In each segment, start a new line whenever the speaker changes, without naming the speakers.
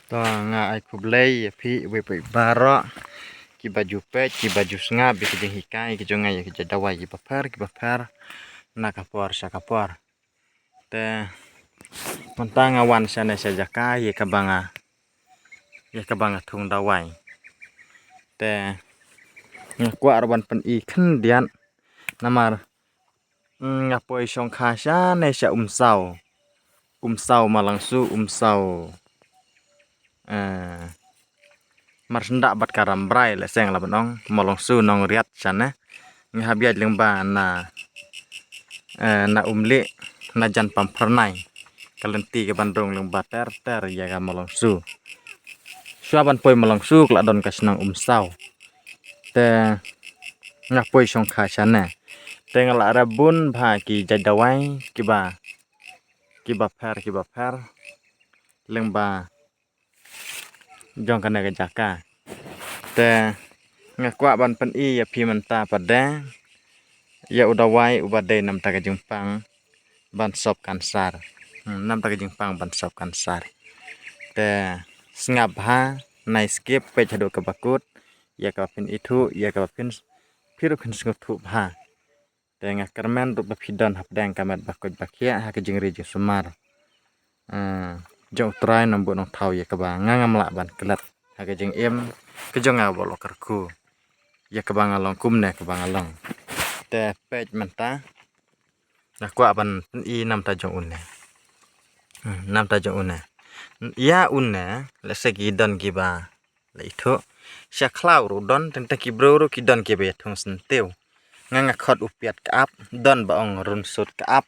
Nga ai kublai phi we pe bara ki baju pet ki baju snga bi ki hikai ki jonga ya ki dawai ki bafar na kapor sa kapor te mentang awan sana saja ka ye kabanga thung dawai te ngakwa arban pen I khen dian namar ngapoi song kha sa ne sa umsau malangsu umsau mar sendak bat karam brai le seng la banong molong su nong riat sana ngabiat lengba na umli na jan pampernai kalenti ke bandung lengba ter ya ga molong su suaban poi molong su kla don kasnang umsau te ngapoi songkha sana te ngala rabun bha ki jadawai ki ba fer lengba jong kana ga jaka te ngakwa ban pen I ya phi menta pada ya udawai ubade nam ta jengpang ban sop kansar nam ta jengpang ban sop kansar te sngap ha nai skip pe chado ka bakut ya ka pin itu ya ka pin phiru khin sngap thu ha te ngakarmen ru baphidan hapdang kamat bakut bakia ha ka jingri je sumar jong trai nombo nong thau ya ka ba ngangam la ban klat ha ka jing em ke jonga bolo karku ya ka bang along kumne ka bang along te pej menta nakwa ban I nam ta jong une nam ta jong une ya une le segi don ki ba le itho sya khlau ru don teng ki bro ru ki don ki be thong senteu nganga khot upiat ka ap don ba ong run sut ka ap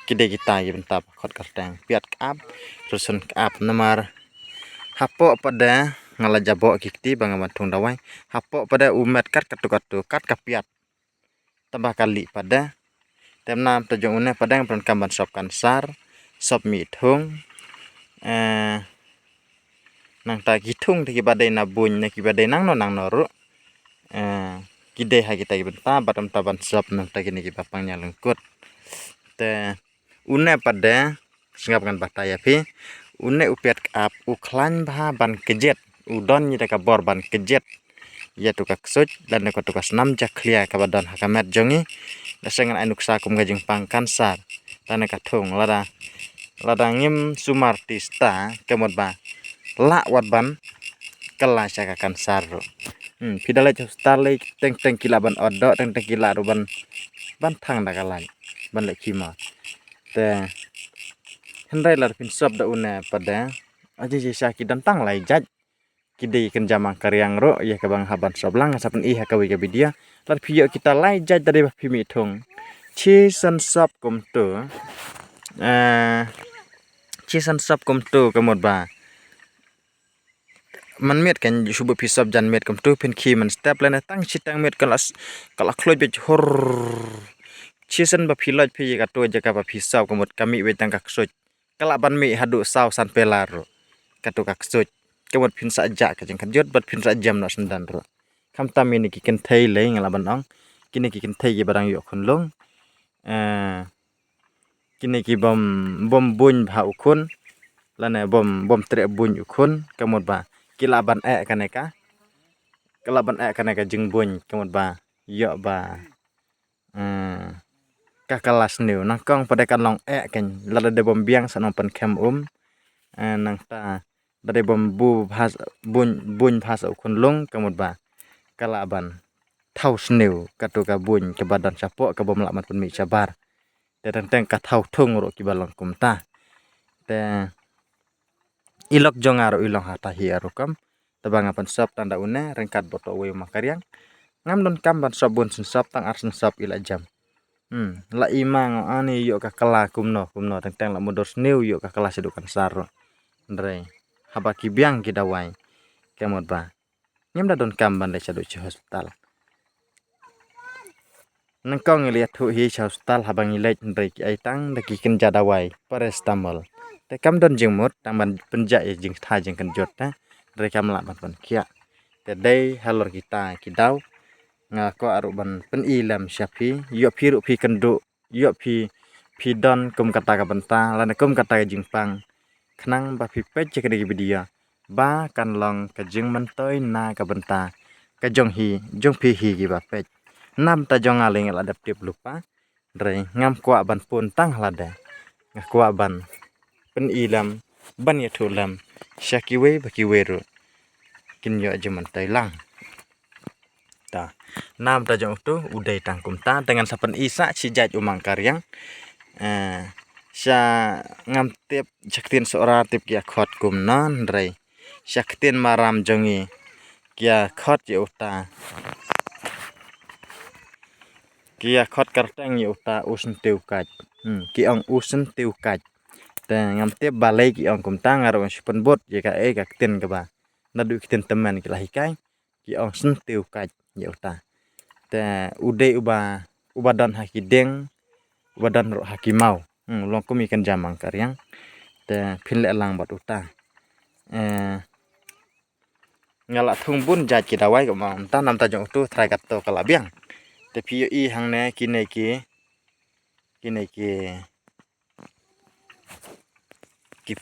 kide kita ye benta khot kartang piat ka ap rusun ka ap namar hapo pada ngala jabo kikti bang thong dawai hapo pada umet kat kat kapiat tambah kali pada temna tajong une padang pran kamban sop kansar sop mi thung nang ta githung ki badai na buny na ki badai nang no ru kide ha kita benta batam taban sop nang ta kini ki papang nyalengkut te une pada singap kan bataya phi une upiat ap uklan bha ban kejet udon ni ka bor ban kejet ya tu ka ksut dan ko tu ka snam ja khlia ka badon hakamet jongi lasengan ainuk sa kum gajing pang kansar tane ka thung lada ngim sumartista kemot ba la wat ban kala sa ka kansar ro pidale star le teng kila ban oddo teng kila ro ban thang da kalai ban le khima te hendai lar pin sop da une pada aji sa ki dan tang lai jaj kide ken jamang karyang ro ya ka bang haban soblang sapen I ha ka wi ga bidia lar phiyo kita lai jaj dari phimi thung chi san sop kum tu chi san sop kum tu kamot ba man met kan subu phi sop jan met kum tu phin khi man step lena tang chitang met kala khloj be hor chi san ba phi loj phi ga to ja ka ba phi sop kamot kami we tang ka ksoj kala ban mi hadu saw san pelar ro ka to ka ksoj kemot phin sa ja ka jeng kan jot bat phin sa jam no sandan ro kam ta mi ni ki ken thei le ngala ban ong kini ki ken thei gi barang yo khon long kini ki bom buny bha ukhun lane bom tre buny ukhun kamot ba kila ban kaneka jing buny kamot ba yo ba ka kelas new nang kong pada kan long kan lada de bom biang sanong pen kem nang ta dari bom bu bahas buny bahasa ukhun long kamot ba kala ban thau sneu katu ka buny ke badan sapo ka bom lamat pen mi sabar te teng ka thau thung ro ki balong kumta te ilok jongaro ilong hata hi arukam tabang apan sop tanda une rengkat boto we makaryang ngam don kam ban sop bun sop tang arsen sop ila jam la imang ani yo ka kala kumno teng la modor sneu yo ka kala sedukan sar ndre habaki biang ki dawai kemot ba nyem da don kam ban le sadu chi hospital nangkong lihat hu hi hospital habang ilek ndre ki ai tang da ki ken jadawai paracetamol te kam don jingmut tang ban penja ye jing tha jing kan jot ta ndre kam la ban kia te dei halor kita ki daw nga ko aru ban pen ilam syafi yo phiru phi kendu yo phi don kum kata ka benta lan kum kata jing pang kenang ba pipet cek di video ba kan long ka jing mentoi na ka benta ka jong pi hi gi ba pet nam ta jong aling la dap tip lupa dre ngam kwa ban pun tang lada ngakwa ban pen ilam ban ya thulam syakiwe bakiwe ro kin yo je mentoi lang ta nam ta jong tu udai tangkum ta dengan sapen isa si jaj umang karyang sya ngam tip jaktin sora tip kia khot kum non dre syaktin maram jongi kia khot ye uta kia khot karteng ye uta usen tiu kaj ki ong usen tiu kaj te ngam tip balai ki ong kum ta ngaro sipen bot ye ka tin ka ba nadu kitin teman ki lahi kai ki ong sen tiu kaj ye uta te ude ubadan haki deng ubadan ro haki mau long kum ikan jamang karyang te pinle lang bat uta ngala thung bun jaj ki dawai ko ma ta nam ta jong tu thrai kat to kala biang te pi i hang ne ki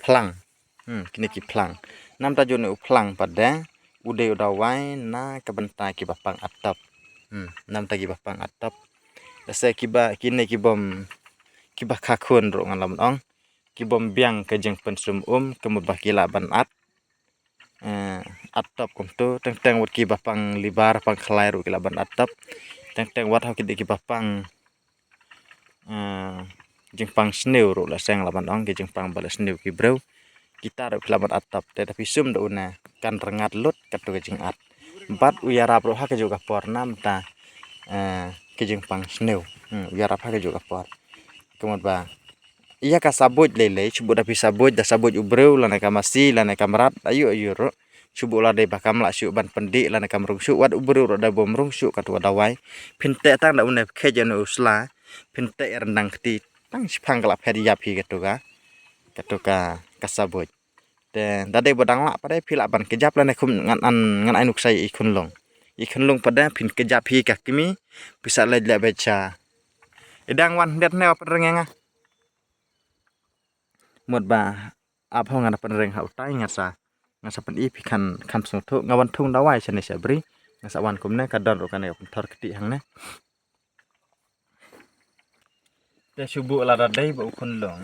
plang kini ki plang nam ta jone u plang pada ude dawai na ka benta ki bapang atap nam ta ki bapang atap se ki ba kini ki bom ki ba khakun ro ngalam ong ki bom biang ke jeng pensum kemud bakila ban at atap kum tu teng wat ki bapang libar pang khlai ro kila ban atap teng wat ha ki de ki bapang jeng pang sneu ro la seng laban ong ki jeng pang bala sneu ki bro kita ro kila ban atap te tapi sum do una kan rengat lut kat to jeng at bat uyara pro ha ke juga por nam ta ki jeng pang sneu uyara ha ke juga por kemud ba iya ka sabut lele cubu dapi sabut da sabut ubreu lana kamasi lana kamrat ayu ro cubu la de bakam la syuk ban pendik lana kamrung syuk wat ubreu ro da bom rung syuk kat wadawai pinte tang da une khejen usla pinte rendang keti tang sipang kala phedi yapi katuka kasabut te da de bodang la pada phila ban kejap lana khum ngan ainuk sai ikun long pada pin kejap hi ka kimi bisa le baca idang wan det ne penrenga một bà áp hong ngana penreng hau tai ngasa pen i pikan kan sung thu ngawan thung dawai chane sabri ngasa wan kumne kadar ro kane thor keti hangne te subu la da dei bu khun long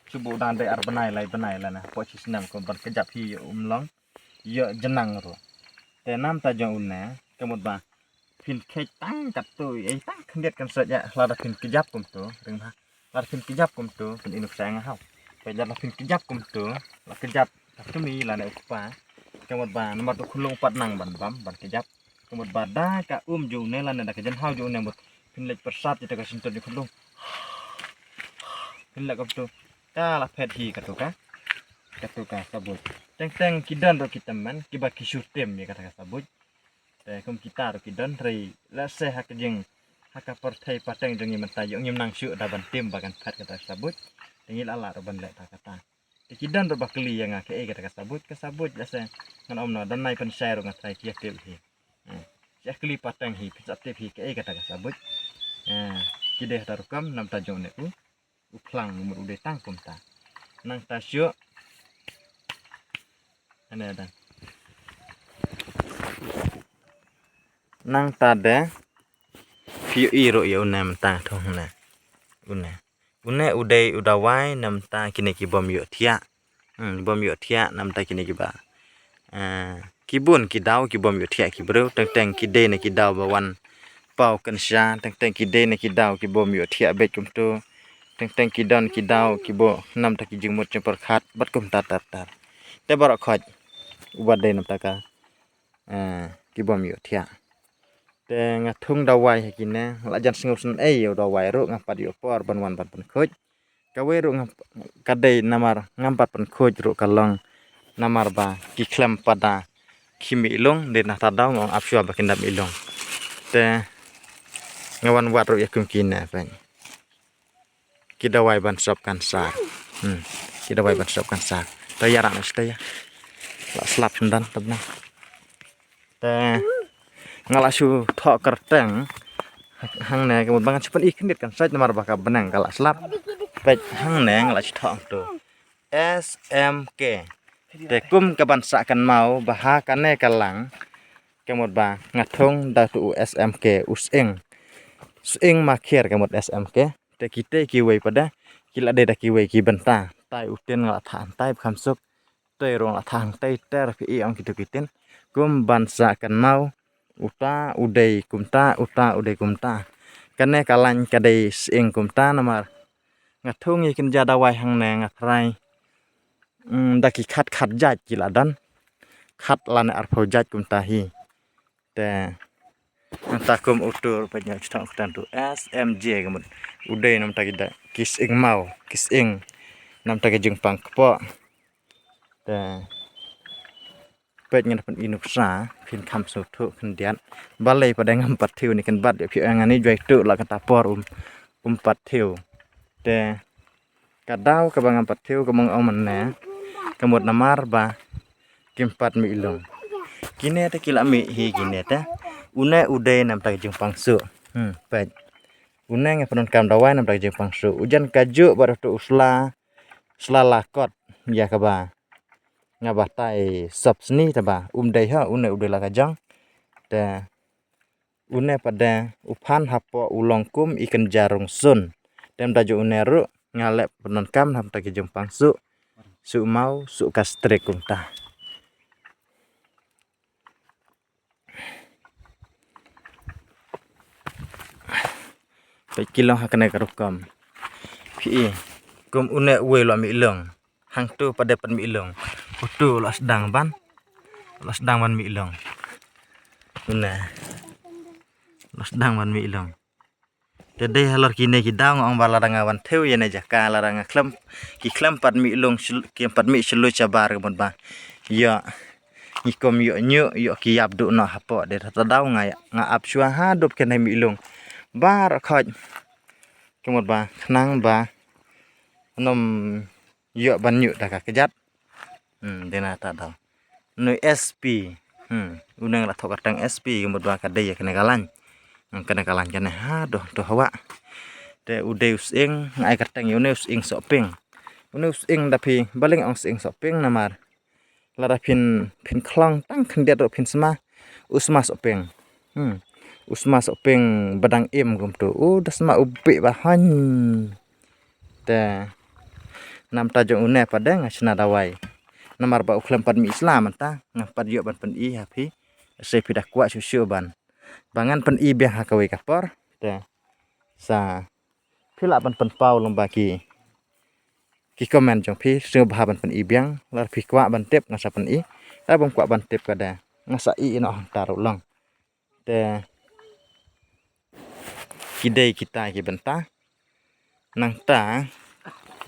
subu dan dei ar banai la na po chi sinam ko ban kejap hi long yo jenang ro te nam ta jong unna ke một bà pin khej tang kat tu ai tang khndet kan sa ja la da pin kejap kum tu ring ha la pin kejap kum tu pin inuk sang hau Pejar lapin kejap kum tu, la kejap kami la ne upa. Kemud ba nomor tu khulung pat nang ban kejap. Kemud ba da ka ju ne la ne da kejan hau ju ne mut pinlek persat kita ka sintot di khulung. Pinlek kap tu ka la phet hi ka sabut. Teng kidan ro kita man kiba kisutem ya kata sabut. Te kum kita ro kidan rei la se ha kejeng ha ka perthai pateng jeng mentai yong nyem nang syuk da ban tim bagan phet kata sabut. Tingil ala roban lek kata tikidan ro bakli yang ake kata kasabut jasa ngan omno dan nai pen share ngat trai kia tip hi sia kli patang hi pizat tip hi ke kata kasabut kideh tarukam nam ta jong ne u plang umur ude tangkum ta nang ta syuk ana dan nang ta de piu iro ya unam ta thong na une udai udawai nam ta kini ki bom yo thia nam ta kini ki ba kibun ki daw ki bom yo thia ki bro teng ki de ne ki daw ba wan pau kan sha teng ki de ne ki daw ki bom yo thia be kum tu teng ki don ki daw ki bo nam ta ki jingmut che par khat bat kum tar te bar khoj ubad de nam ta ka ki bom yo thia te ngathung dawai hakine la jan singup sun yo dawai ro ngapat yo por ban wan ban khoj kawe ro kadai namar ngampat pan khoj ro kalong namar ba ki khlem pada kimi ilong de na tadaw ngong apsua bakindam ilong te ngawan wat ro yakum kina ban ki dawai ban sop kan sa ki dawai ban sop kan sa ta yara na sta ya la slap sundan tabna te ngalasu thok kerteng hang ne kemud bangan cepat ikan dit kan sai namar baka benang kala slap pet hang ne ngalasu thok tu SMK te kum kaban sakan mau baha kane kalang kemot ba ngathong da tu SMK using makhir kemot SMK te kite ki wei pada kila de da ki wei ki benta tai uten ngala than tai khamsuk tei rong la thang tei ter pi ong kitu kitin kum bansa kan mau uta udei kumta kane kalang kadei sing kumta namar ngathung ikin jada wai hang ne ngathrai daki khat jaj kila dan khat lane arpho jaj kumta hi te takum utur banyak stang kutan tu SMJ kemut udei nam tagida kising mau kising nam tagi jengpang kepo te pet ngan pen inuksa pin kham so thu khandian balai pada ngam pat thiu ni kan bat phi angani joi tu la kata por pat thiu te kadau ka bangam pat thiu kamang ong manne kamut namar ba kimpat mi ilong kine te kila mi hi kine te une ude nam tak jengpang su pet une nge penon kam dawai nam tak jengpang su ujan kaju baru tu usla lakot ya ka ba ngabah tai sop seni taba dei ha une ude la kajang te une pada uphan hapo ulongkum ikan jarung sun tem daju une ru ngalep penon kam nam tak jengpang su mau su kastrik kumta Baik kilong hakane karukam pi kum une we lo mi ilong hang tu pada pan mi ilong utu lo sedang ban mi ilong une lo sedang ban mi ilong jadi halor kine ki daung ong balarang awan theu yene jaka larang klem pat mi ilong ki pat mi selu cabar kemon ba ya ikom yo ki abdu no hapo de tadau nga ap chua ha dop kene mi ilong bar khoj kemot ba khnang ba nom yo ban nyu da ka kejat dena ta dau noi SP unang la thok tang SP kemot ba ka de kene kalan kene ha do hawa te ude using ngai katang yo using soping using da phi baling ong sing soping namar lara phin khlong tang khandiat ro phin usma soping usma soping badang im gum tu dasma ubi bahan te nam tajong une pada ngasna dawai namar ba ukhlam pad mi islam ta ngapad yo ban pen i hapi se pidak kwa susu ban bangan pen i be ha kawe kapor te sa phila ban pen pau lomba ki komen jong phi se ba ban pen i biang lar phi kwa ban tep ngasa pen i ta bom kwa ban tep kada ngasa i no taru long te kidei kita ki benta nang ta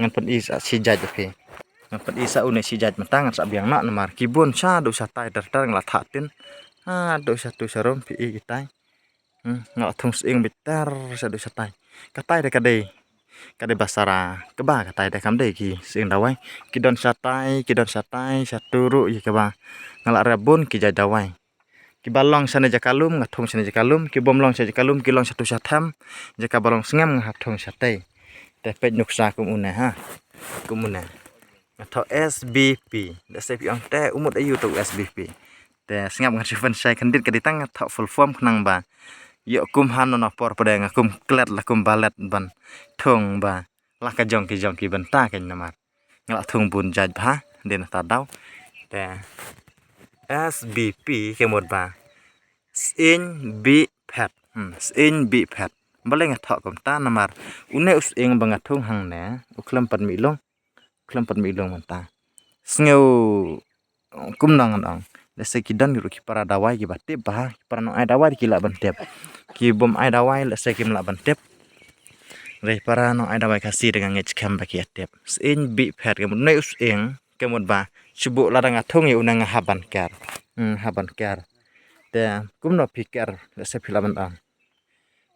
ngan pen i sa si jaj phi ngan pen i sa une si jaj mentang sa biang na namar kibun sa do sa tai dar ngla thatin do sa tu sarom phi i kita ngla thung sing bitar sa do sa tai katai de kadai basara keba katai de kam de ki sing dawai kidon sa tai saturu i keba ngla rabun ki jaj dawai ki balong sana jakalum ngathong sana jakalum ki bomlong sana jakalum ki long satu satham jaka balong sengam ngathong satai te pet nuksa kum une ha kum une ngatho SBP da se pi ong te umut ayu tu SBP te sengam ngathiven sai khandit kaditang ngatho full form khnang ba yo kum han no por pada ngakum klet la kum balet ban thong ba la ka jong ki benta ken namar ngala thung bun jaj ba den ta daw te SBP kemot ba sin bi phat baleng thok kom ta namar une using bang thung hang ne ukhlam pat mi long manta sneu kum nang ang lese kidan ru ki para dawai ki batte ba para no ai dawai ki la ban tep ki bom ai dawai lese kim la ban tep re para no ai dawai kasi dengan ngech kam ba ki tep sin bi phat kemot ne using kemot ba subu ladang athong i unang haban kar te kum no pikar se filaman ang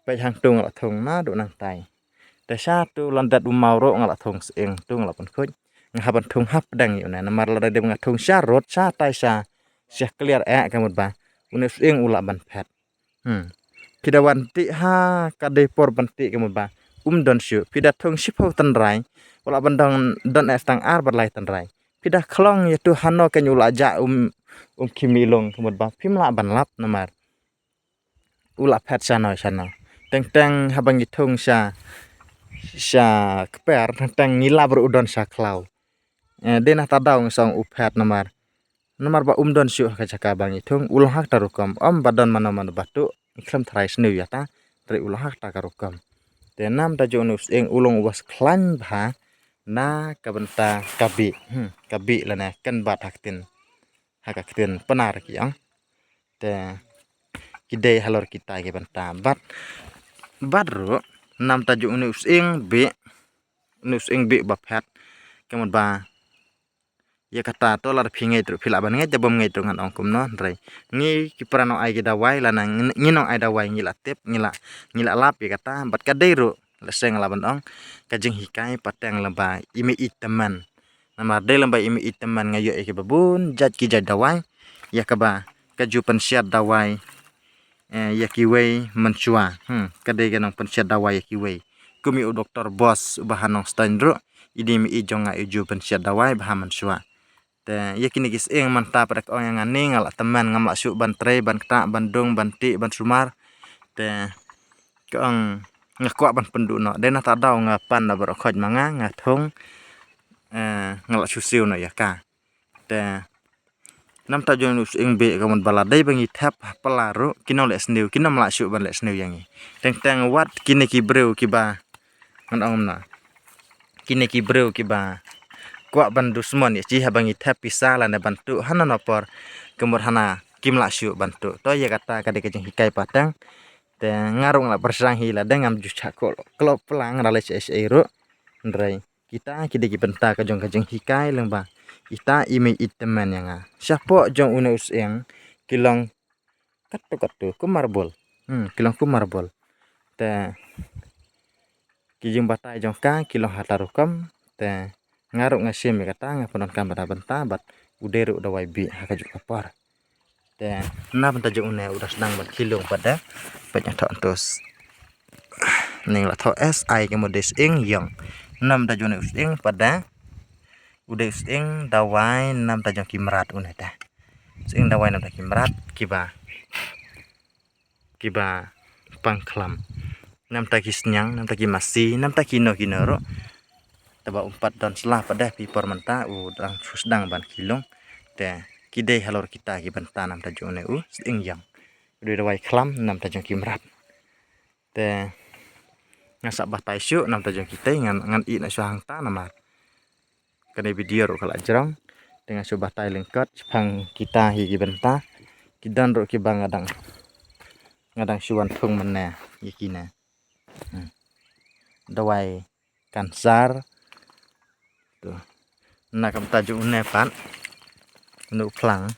pai hang tung la thong na do nang tai te sa tu landat umauro ngala thong sing tung la pan khoj ngaban thong hap dang yu na namar la de nga thong sa rot sa tai sa clear kamut ba une sing ula ban phat pidawan ti ha kadai por ban ti kamut ba don syu pidat thong sipau tan rai ula bandang don estang ar berlai tanrai pidah klong ya tu hano ke nyula ja kimilong kemud ba pim la ban lap namar ula pet sana teng teng habang itung sha keper teng ngila berudon sha klau denah tadaung song upet namar ba don syu ka jaka bang itung ulang hak tarukom badon mana batu iklam thrai snu ya ta tri ulang hak ta karukom te nam ta jonus eng ulung was klan bha na kabenta kabi lana kan bat haktin hakaktin penar ki ang te kidei halor kita ke benta bat ro nam ta jonus eng be baphat kemun ba ya kata to lar phingai tru phila ban ngai jabam ngai tru ngan ongkum no rai ngi kiprano ai ge dawai lana nginong ai dawai ngila tep ngila lap ya kata bat kadei ro leseng laban ong kajing hikai pateng lamba imi iteman namar de lamba imi iteman ngayo ke babun jat ki jat dawai ya kaba kaju pensiat dawai ya kiwei mencua kadei ganong pensiat dawai ya kiwei kumi u dokter bos bahanong standro ini mi ijonga iju pensiat dawai bahan mencua te yakini gis eng manta pada ong yang aning ala teman ngam syuk ban tre ban kta bandung ban ti ban sumar te keong ngakwa ban pendu no dena ta daw ngapan na bar khoj manga ngathong ngala susiu no yaka te nam ta jong us eng be gamon bala dai bangi thap palaru kinong le sniu kinam la syuk ban le sniu yangi teng teng wat kini ki breu ki ba ngan ong na kini ki breu ki ba kwa ban dusmon ya ci habangi thap pisa la na bantu hana nopor kemur hana kimla syuk bantu to ya kata kade kejeng hikai patang te ngarung la bersang hila dengam jucha klop pelang rale ro ndrai kita kide ki benta kajong hikai lengba kita imi iteman yang siapo jong une us eng kilong katu kumarbol kilong kumarbol te kijing batai jong ka kilong hatarukam te ngaruk ngasim kata ngaponon kamera benta bat uderu dawai bi hakajuk kapar te na benta jong une udah sedang bat kilong pada banyak thon tos ning la tho s ai ke modis ing yang nam ta jone us ing pada udah us ing dawai nam ta jong kimrat une ta sing dawai nam ta kimrat kiba pangklam nam ta kisnyang nam ta kimasi nam ta kino ro taba umpat don selah pada pipor menta udang sedang ban kilong te kidei halor kita ki benta nam ta jone ing yang udah dawai klam nam ta jong kimrat te ngasak batai syuk nam ta jong kita ngan i na syang ta namar kane video ro kala jerong dengan syuk batai lengkot pang kita hi ki benta kidan ro ki bang ngadang syuan thung mena yakina dawai kansar tuh na kam ta jong ne pan nu plang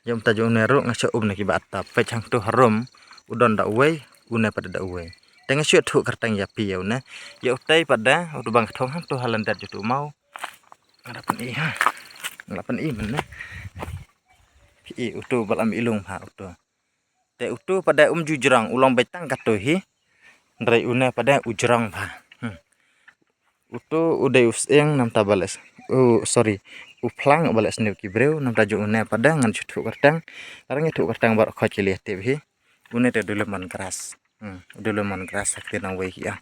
yom ta jong ne ro ngasak na ki bata pe chang tu harum udon da uwei une pada da uwei dengan syuk thuk kartang ya pi ya una ya utai pada udu bang thong hang tu halandar jutu mau ngalapan i mana pi utu balam ilung ha utu te utu pada jujrang ulang betang katuhi ndrai une pada ujrang ba utu udai useng nam tabales sorry uplang bales new kibreu nam tajuk une pada ngan chutu kartang arang itu kartang bar khoj kili tebhi une te duleman keras duleman keras sakti nang wei ya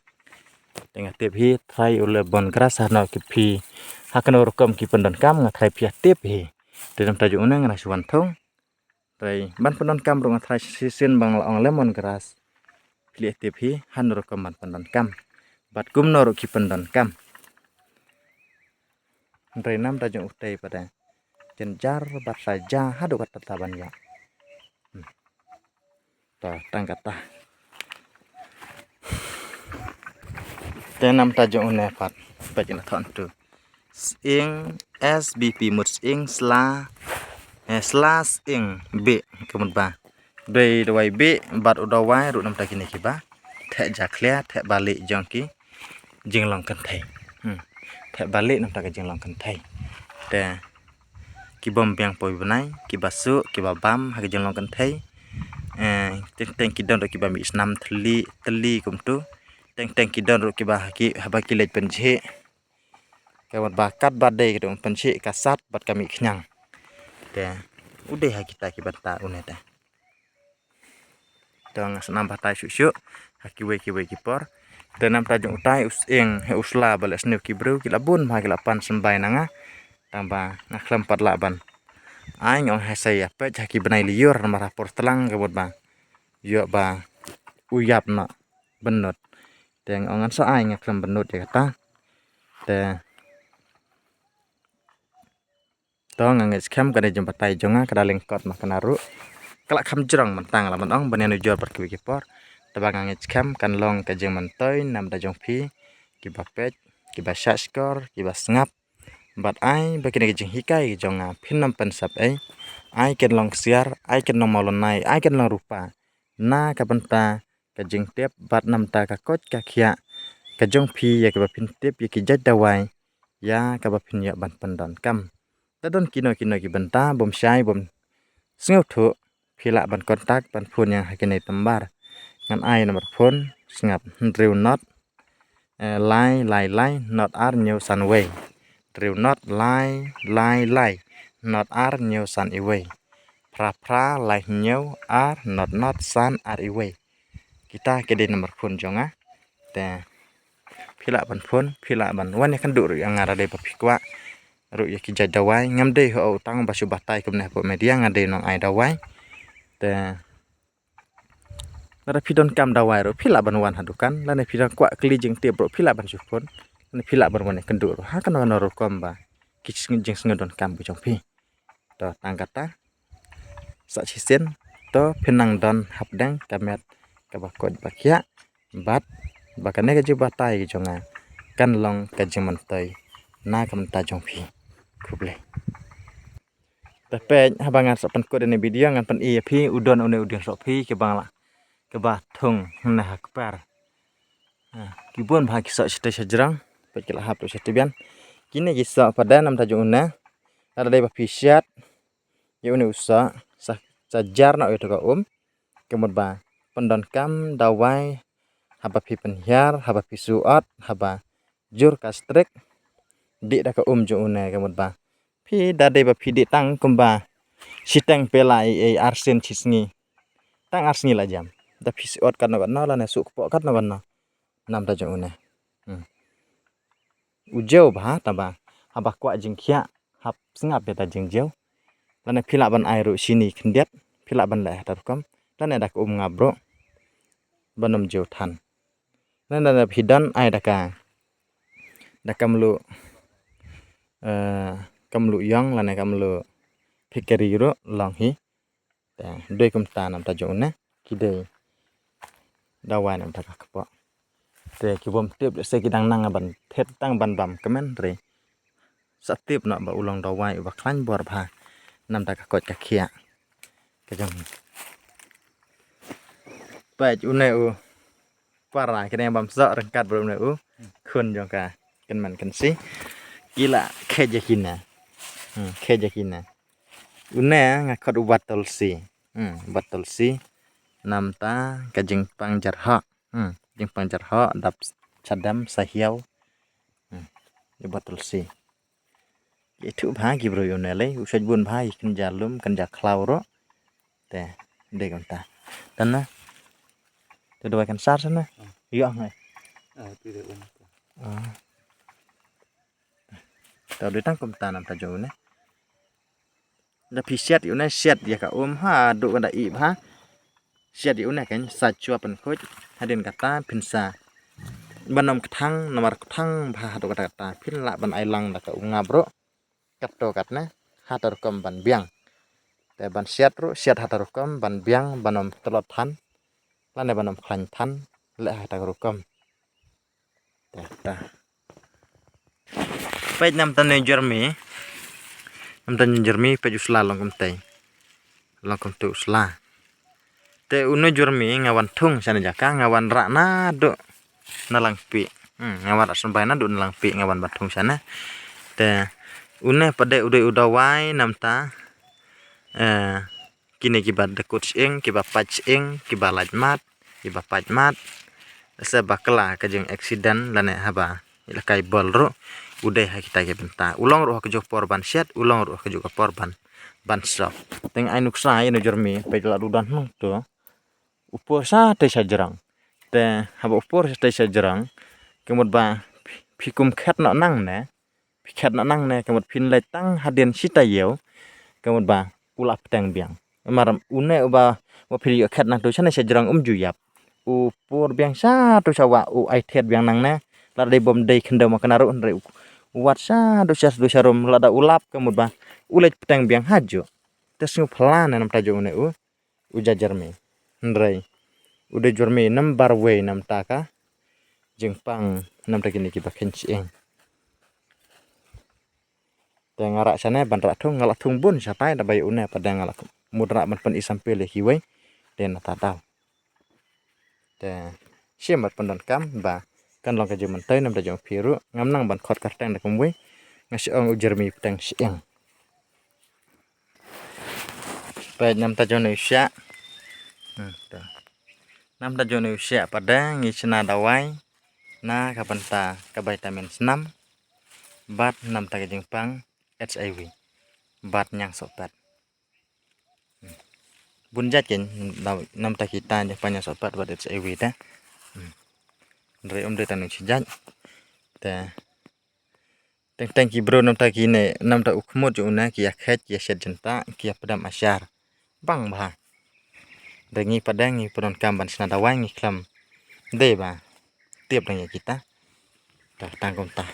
tengah tebhi thai ule bon keras hana kipi hakan urkom ki pendon kam ngathai pia tebhi te nam tajuk une ngana suwan thong tai ban pendon kam rong ngathai sisin bang ong lemon keras kili tebhi han urkom ban pendon kam bat kumno ki pendon kam renam tajung utai pada jenjar bat saja hadu kata taban ya ta tangkata tenam tajung unepat bajina thon tu ing sbp muts ing slash ing b kemun ba dei dawai b bat udawai ru nam takini kiba the jaklia the balik jongki jinglong kan thai thek balik nam tak jeng long kan thai te ki bom piang poi banai ki basu ki babam ha jeng long kan thai teng ki don ki ba mi snam tli kum tu teng kidon ru ki bah ki haba kilet penji kawan bakat badai kedong penji kasat bat kami kenyang te udah kita ki bata uneta dong senam batai susu haki we ki por tenam tajung utai useng he usla balas new ki bru ki labun ma ki lapan sembai nanga tambah ngakhlem pat laban ai ngong hasai apa haki benai liur marah por telang kabut bang yo ba uyap na benut teng ongan sa ai ngakhlem benut ya kata te to ngangit skam kada jembatai jonga kada lengkot makanaru kalak kham jrong mentang la manong banenu jor par ki por tabang ngangit skam kan long ka jeng mentoy nam da jong phi ki bapet ki basha skor ki basngap bat ai bakine ki jeng hikai ki jonga phinam pensap ai ken long siar ai ken long molonai ai ken long rupa na ka banta ka jeng tep bat nam ta ka kot ka khia ka jong phi ya ka bapin tep ya ki jat dawai ya ka bapin ya ban pandan kam tadon kino ki banta bom syai bom sngau thu phila ban kontak ban phone yang hakene tambar ngan ai nomor phone sngap driu not lai not ar new san way driu not lai not ar new san iway pra lai new ar not san ar iway kita kede nomor phone jonga te phila ban phone phila ban wan kan dur yang ngara de papikwa ru ya ki jadawai ngamde ho tang basu batai kumne po media ngade nong ai dawai te nara pidon kam dawai ro phila ban wan hadukan lane pidon kwa kli jing te bro phila ban supon lane phila ban wan kan dur ha kan ro kom ba kich jing sngodon kam bu jong phi to tangkata sa chisen to pinang don hapdang kamet kabakot bakya bat bakane ka batai jonga kan long ka jimantoi na kam ta jong phi kuble tapi habangan sopan ko dene video ngan pan iya phi udon so phi ke bangla ke ba thung na hakpar kibon bha kisa chite sajrang pe kila hap to setibian kini kisa pada nam tajung una ada dai ba phi syat ye une usa sajar na itu ka kemud ba pendon kam dawai haba phi penhyar haba phi suat haba jur kastrek di da ka jo une kemud ba phi da de ba phi di tang kumba sitang pela arsen chisngi tang arsngi la jam da phi suat kan no la na su po kat no nam da jo une ujeu ba ta ba haba kwa jingkhia hap singap beta jingjeu lane phila ban airu sini khndiat phila ban la ta kam lane da ko ngabro banom jeu than lane da phidan ai da ka da kamlu kamlu yang lane kamlu fikeri ro long hi ta doi kum ta nam ta jo ne kidei dawan nam ta ka po te ki bom tip se ki dang nang ban phet tang ban bam kamen re satip na ba ulong dawai ba khlan bor bha nam ta ka kot ka khia ka jong pa une u para cái này bấm sợ răng cắt bơm này u khôn cho cả cần mặn cần xí gila kejakina kejakina une ngak kod batul si nam ta kajing pangjar ha jing pangjar ha dap chadam sahiau batul si itu bagi bro yo nele usaj bun bhai kan jalum kan ja klauro te de konta tanna te do kan sar sana yo ngai tao để tăng công ta làm ta rồi nè là phi xét yếu này xét ya cả ha độ gần đại ha xét yếu này cái sạch chua phần khối hai đến kata pinsa ban nom thang nomor thang ba độ kata pin la ban ai lang da ka ngabro kato katna hatar kom ban biang te ban xét ro xét hatar kom ban biang banom telot than lane banom khan than le hatar kom ta page nam tan Jeremy nam tan Jeremy page usla long komtai long kom tu usla te uno Jeremy ngawan thung sana jaka ngawan rakna do nalang pi ngawan asmbai na do nalang pi ngawan bathung sana te une pade udai udawai nam ta kini kibat dekut ing kiba pach ing kiba lajmat kiba pajmat se bakla ka jeng accident lane haba ilakai bol ro udah kita ke benta ulong ro ka jok porban set ulong ro ka jok porban bansok teng ai nuksa ai no jermi pe la dudan no to upor sa te sajerang te haba upor te sajerang kemud ba phikum khat na nang ne khat na nang ne kemud phin lai tang haden sita yeu kemud ba ulap teng biang maram une ba phiri khat na to sana sajerang juyap upor biang sa to sawa ai thet biang nang ne la dei bom dei khende ma kana ro re wat sa do sarom la da ulap kemud ba ulet petang biang hajo tesu plan nam ta jo ne ujajar me ndrai udah jorme nam barwe nam taka jengpang nam ta kini kita kencing te ngara sana ban ra thung ngala thung bun sapai da bai une pada ngala mudra man pen isam pele hiwe den ta dau te siamat pendan kam ba kan long ka juman tai nam ta jong phiru ngam nang ban khot ka tang da kumwe ngasi ong ujarmi petang siang pa nam ta jong isya nam ta jong isya pada ngisna dawai na kapanta ka vitamin 6 bat nam ta jengpang HIV bat nyang sopat bunjat ken nam ta kita je panya sopat bat HIV ta ndre de tanu sijat te teng ki bro nam ta kine nam ta ukmot jo na ki akhet ya set jenta ki padam asyar bang ba dengi padangi pron kamban sna dawangi klam de ba tiap dengan kita ta tangkom ta